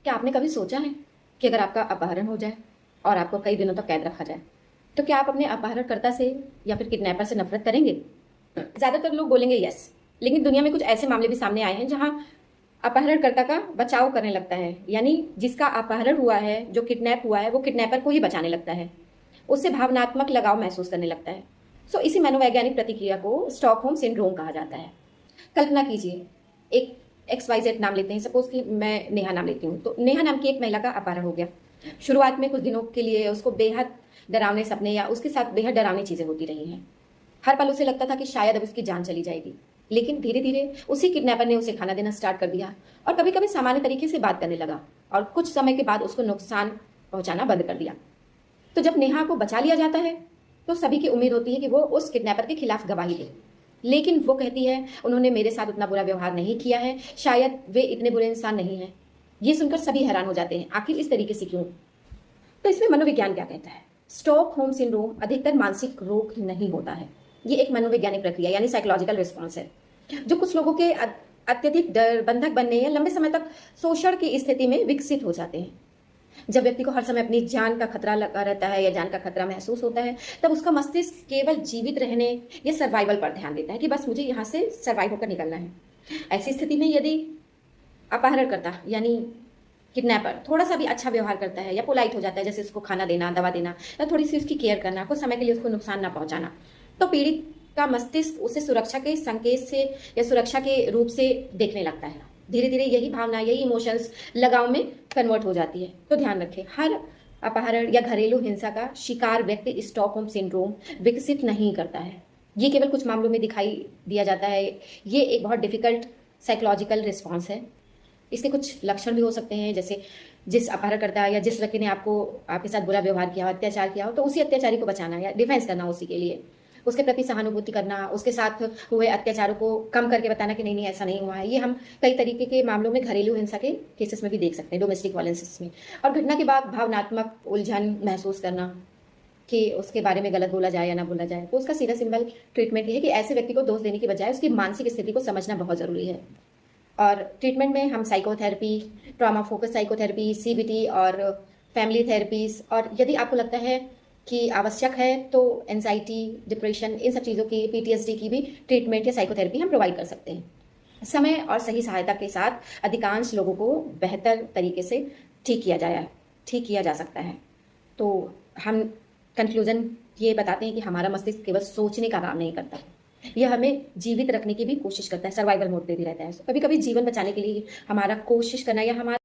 क्या आपने कभी सोचा है कि अगर आपका अपहरण हो जाए और आपको कई दिनों तक कैद रखा जाए, तो क्या आप अपने अपहरणकर्ता से या फिर किडनैपर से नफरत करेंगे? ज़्यादातर लोग बोलेंगे यस, लेकिन दुनिया में कुछ ऐसे मामले भी सामने आए हैं जहां अपहरणकर्ता का बचाव करने लगता है, यानी जिसका अपहरण हुआ है, जो किडनैप हुआ है, वो किडनैपर को ही बचाने लगता है, उससे भावनात्मक लगाव महसूस करने लगता है। सो इसी मनोवैज्ञानिक प्रतिक्रिया को स्टॉकहोम सिंड्रोम कहा जाता है। कल्पना कीजिए, एक XYZ नाम लेते हैं, सपोज कि मैं नेहा नाम लेती हूँ, तो नेहा नाम की एक महिला का अपहरण हो गया। शुरुआत में कुछ दिनों के लिए उसको बेहद डरावने सपने या उसके साथ बेहद डरावनी चीजें होती रही हैं। हर पल उसे लगता था कि शायद अब उसकी जान चली जाएगी, लेकिन धीरे धीरे उसी किडनैपर ने उसे खाना देना स्टार्ट कर दिया और कभी कभी सामान्य तरीके से बात करने लगा और कुछ समय के बाद उसको नुकसान पहुंचाना बंद कर दिया। तो जब नेहा को बचा लिया जाता है, तो सभी की उम्मीद होती है कि वो उस किडनैपर के खिलाफ गवाही दे, लेकिन वो कहती है उन्होंने मेरे साथ उतना बुरा व्यवहार नहीं किया है, शायद वे इतने बुरे इंसान नहीं हैं। ये सुनकर सभी हैरान हो जाते हैं, आखिर इस तरीके से क्यों? तो इसमें मनोविज्ञान क्या कहता है? स्टॉकहोम सिंड्रोम अधिकतर मानसिक रोग नहीं होता है, ये एक मनोवैज्ञानिक प्रक्रिया यानी साइकोलॉजिकल रिस्पॉन्स है, जो कुछ लोगों के अत्यधिक डर, बंधक बनने या लंबे समय तक शोषण की स्थिति में विकसित हो जाते हैं। जब व्यक्ति को हर समय अपनी जान का खतरा लगा रहता है या जान का खतरा महसूस होता है, तब उसका मस्तिष्क केवल जीवित रहने या सर्वाइवल पर ध्यान देता है कि बस मुझे यहाँ से सर्वाइव होकर निकलना है। ऐसी स्थिति में यदि अपहरणकर्ता यानी किडनैपर थोड़ा सा भी अच्छा व्यवहार करता है या पोलाइट हो जाता है, जैसे उसको खाना देना, दवा देना या थोड़ी सी उसकी केयर करना, कुछ समय के लिए उसको नुकसान ना पहुंचाना, तो पीड़ित का मस्तिष्क उसे सुरक्षा के संकेत से या सुरक्षा के रूप से देखने लगता है। धीरे धीरे यही भावना, यही इमोशंस लगाव में कन्वर्ट हो जाती है। तो ध्यान रखें, हर अपहरण या घरेलू हिंसा का शिकार व्यक्ति स्टॉकहोम सिंड्रोम विकसित नहीं करता है। ये केवल कुछ मामलों में दिखाई दिया जाता है। ये एक बहुत डिफिकल्ट साइकोलॉजिकल रिस्पॉन्स है। इसके कुछ लक्षण भी हो सकते हैं, जैसे जिस अपहरणकर्ता या जिस व्यक्ति ने आपके साथ बुरा व्यवहार किया हो, अत्याचार किया हो, तो उसी अत्याचारी को बचाना या डिफेंस करना उसी के लिए, उसके प्रति सहानुभूति करना, उसके साथ हुए अत्याचारों को कम करके बताना कि नहीं नहीं ऐसा नहीं हुआ है। ये हम कई तरीके के मामलों में घरेलू हिंसा के केसेस में भी देख सकते हैं, डोमेस्टिक वायलेंसेस में। और घटना के बाद भावनात्मक उलझन महसूस करना कि उसके बारे में गलत बोला जाए या ना बोला जाए, तो उसका सीधा सिंपल ट्रीटमेंट ये है कि ऐसे व्यक्ति को दोष देने की बजाय उसकी मानसिक स्थिति को समझना बहुत ज़रूरी है। और ट्रीटमेंट में हम psychotherapy, trauma focus psychotherapy, CBT और फैमिली थेरेपीज, और यदि आपको लगता है कि आवश्यक है तो एंजाइटी, डिप्रेशन, इन सब चीज़ों की, PTSD की भी ट्रीटमेंट या साइकोथेरेपी हम प्रोवाइड कर सकते हैं। समय और सही सहायता के साथ अधिकांश लोगों को बेहतर तरीके से ठीक किया जा सकता है। तो हम कंक्लूजन ये बताते हैं कि हमारा मस्तिष्क केवल सोचने का काम नहीं करता, यह हमें जीवित रखने की भी कोशिश करता है, सर्वाइवल मोड पे भी रहता है। कभी कभी जीवन बचाने के लिए हमारा कोशिश करना या हमारा